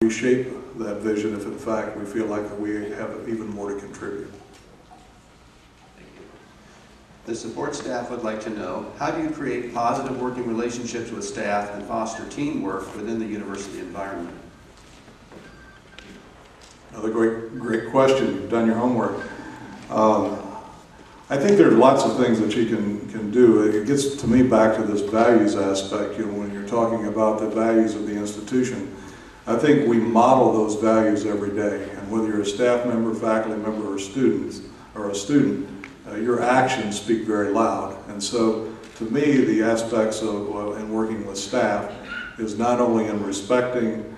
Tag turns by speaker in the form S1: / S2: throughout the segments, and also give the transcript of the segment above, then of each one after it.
S1: reshape that vision if in fact we feel like we have even more to contribute.
S2: Thank you. The support staff would like to know, how do you create positive working relationships with staff and foster teamwork within the university environment?
S1: Another great question. You've done your homework. I think there's lots of things that you can do. It gets to me back to this values aspect. You know, when you're talking about the values of the institution, I think we model those values every day. And whether you're a staff member, faculty member, or a student, your actions speak very loud. And so, to me, the aspects of in working with staff is not only in respecting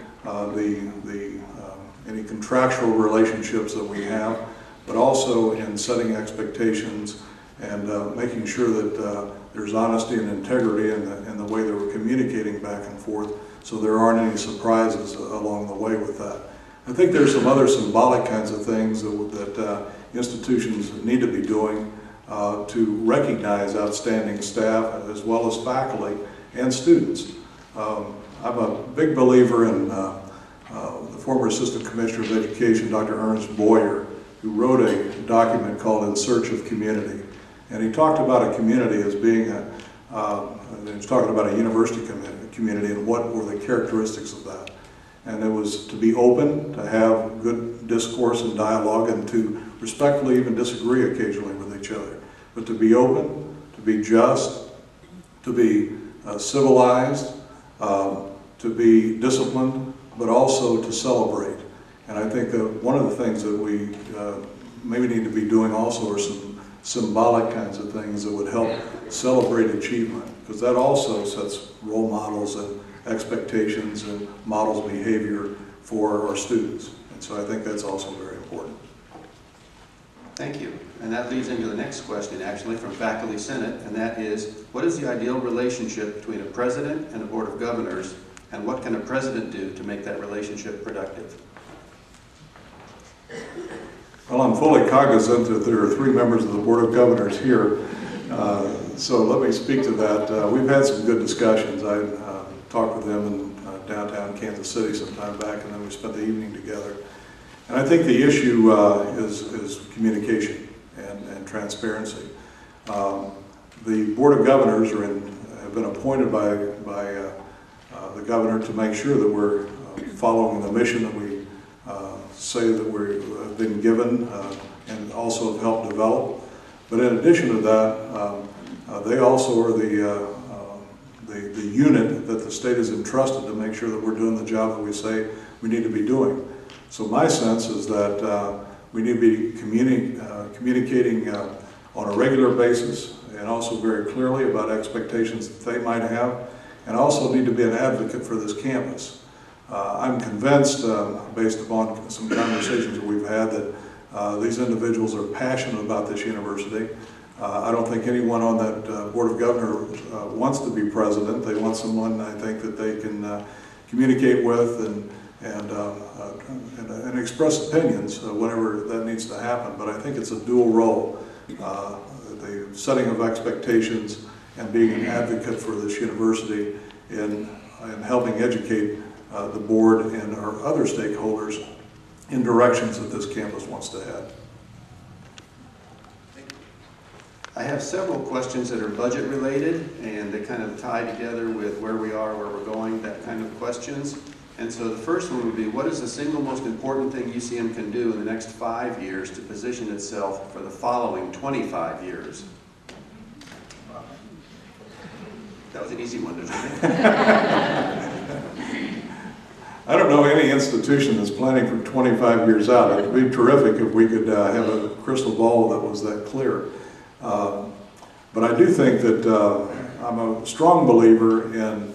S1: any contractual relationships that we have, but also in setting expectations and making sure that there's honesty and integrity in the way that we're communicating back and forth, so there aren't any surprises along the way with that. I think there's some other symbolic kinds of things that institutions need to be doing to recognize outstanding staff as well as faculty and students. I'm a big believer in the former Assistant Commissioner of Education, Dr. Ernest Boyer, who wrote a document called In Search of Community. And he talked about a community as being he was talking about a university community and what were the characteristics of that. And it was to be open, to have good discourse and dialogue, and to respectfully even disagree occasionally with each other. But to be open, to be just, to be civilized, to be disciplined, but also to celebrate. And I think that one of the things that we maybe need to be doing also are some symbolic kinds of things that would help celebrate achievement, because that also sets role models and expectations and models behavior for our students. And so I think that's also very important.
S2: Thank you. And that leads into the next question, actually, from Faculty Senate, and that is, what is the ideal relationship between a president and a board of governors, and what can a president do to make that relationship productive?
S1: Well, I'm fully cognizant that there are 3 members of the Board of Governors here, so let me speak to that. We've had some good discussions. I talked with them in downtown Kansas City some time back, and then we spent the evening together. And I think the issue is communication and transparency. The Board of Governors have been appointed by the governor to make sure that we're following the mission that we say that we've been given and also have helped develop. But in addition to that, they also are the unit that the state is entrusted to make sure that we're doing the job that we say we need to be doing. So my sense is that we need to be communicating on a regular basis, and also very clearly about expectations that they might have, and also need to be an advocate for this campus. I'm convinced, based upon some conversations that we've had, that these individuals are passionate about this university. I don't think anyone on that Board of Governors wants to be president. They want someone, I think, that they can communicate with and express opinions whenever that needs to happen. But I think it's a dual role, the setting of expectations and being an advocate for this university in helping educate the board and our other stakeholders in directions that this campus wants to head.
S2: I have several questions that are budget related, and they kind of tie together with where we are, where we're going, that kind of questions. And so the first one would be, what is the single most important thing UCM can do in the next 5 years to position itself for the following 25 years? That was an easy one, isn't it?
S1: I don't know any institution that's planning for 25 years out. It would be terrific if we could have a crystal ball that was that clear. But I do think that I'm a strong believer in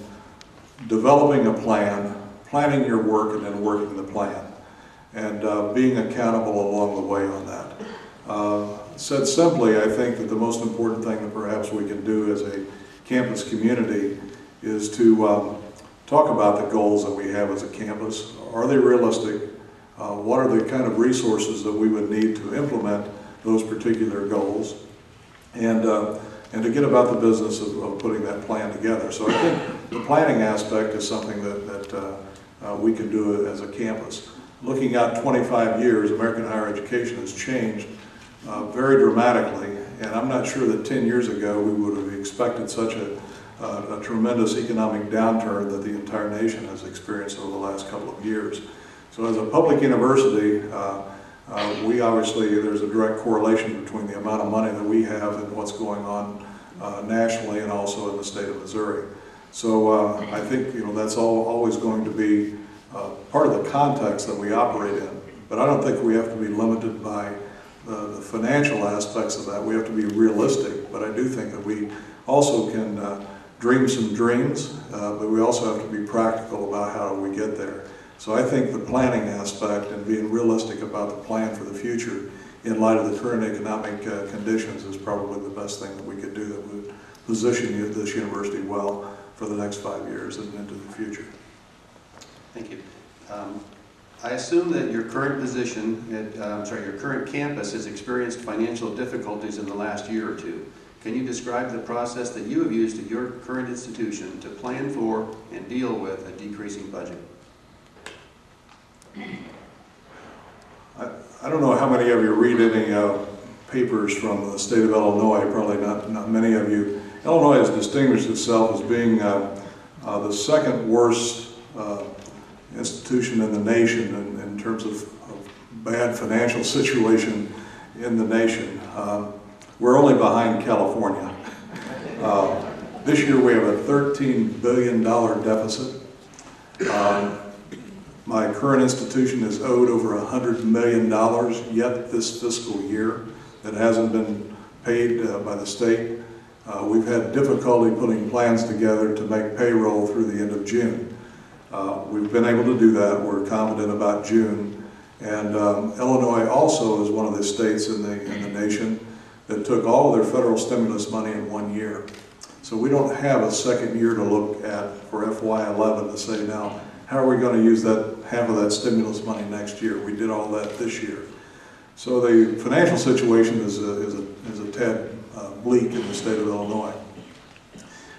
S1: developing a plan, planning your work, and then working the plan, and being accountable along the way on that. Said simply, I think that the most important thing that perhaps we can do as a campus community is to talk about the goals that we have as a campus. Are they realistic? What are the kind of resources that we would need to implement those particular goals? And to get about the business of putting that plan together. So I think the planning aspect is something that we can do it as a campus. Looking out 25 years, American higher education has changed very dramatically, and I'm not sure that 10 years ago we would have expected such a tremendous economic downturn that the entire nation has experienced over the last couple of years. So as a public university, we obviously, there's a direct correlation between the amount of money that we have and what's going on nationally and also in the state of Missouri. So I think that's always going to be part of the context that we operate in. But I don't think we have to be limited by the financial aspects of that. We have to be realistic, but I do think that we also can dream some dreams, but we also have to be practical about how we get there. So I think the planning aspect and being realistic about the plan for the future in light of the current economic conditions is probably the best thing that we could do that would position this university well for the next 5 years and into the future.
S2: Thank you. I assume that your current position, your current campus has experienced financial difficulties in the last year or two. Can you describe the process that you have used at your current institution to plan for and deal with a decreasing budget?
S1: I don't know how many of you read any papers from the state of Illinois, probably not many of you. Illinois has distinguished itself as being the second worst institution in the nation in terms of bad financial situation in the nation. We're only behind California. This year we have a $13 billion deficit. My current institution is owed over $100 million yet this fiscal year that hasn't been paid by the state. We've had difficulty putting plans together to make payroll through the end of June. We've been able to do that. We're confident about June. And Illinois also is one of the states in the nation that took all of their federal stimulus money in 1 year. So we don't have a second year to look at for FY11 to say, now, how are we going to use half of that stimulus money next year? We did all that this year. So the financial situation is a tad bleak in the state of Illinois.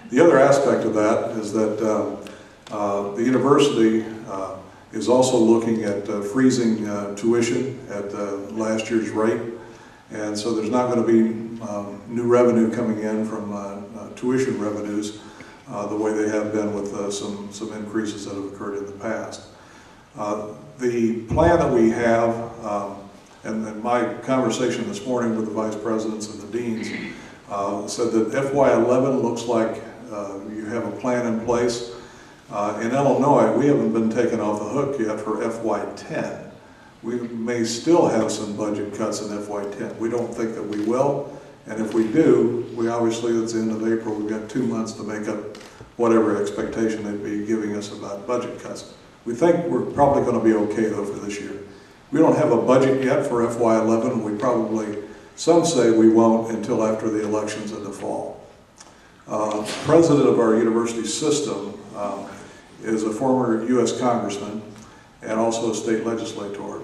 S1: The other aspect of that is that the university is also looking at freezing tuition at last year's rate, and so there's not going to be new revenue coming in from tuition revenues the way they have been with some increases that have occurred in the past. The plan that we have, and my conversation this morning with the vice presidents and the deans said that FY11 looks like you have a plan in place. In Illinois, we haven't been taken off the hook yet for FY10. We may still have some budget cuts in FY10. We don't think that we will, and if we do, obviously it's the end of April, we've got 2 months to make up whatever expectation they'd be giving us about budget cuts. We think we're probably going to be okay though for this year. We don't have a budget yet for FY11, we probably, some say we won't until after the elections in the fall. President of our university system is a former U.S. congressman and also a state legislator.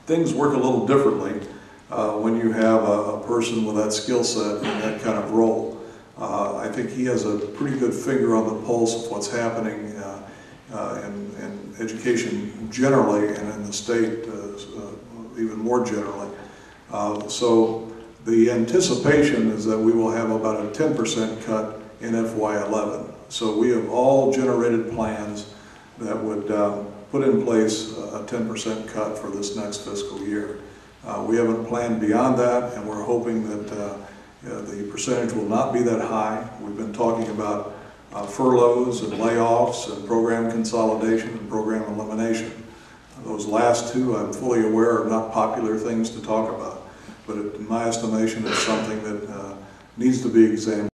S1: Things work a little differently when you have a person with that skill set in that kind of role. I think he has a pretty good finger on the pulse of what's happening in education generally and in the state even more generally. So the anticipation is that we will have about a 10% cut in FY11. So we have all generated plans that would put in place a 10% cut for this next fiscal year. We haven't planned beyond that, and we're hoping that the percentage will not be that high. We've been talking about furloughs and layoffs and program consolidation and program elimination. Those last two, I'm fully aware, are not popular things to talk about, but in my estimation, it's something that needs to be examined.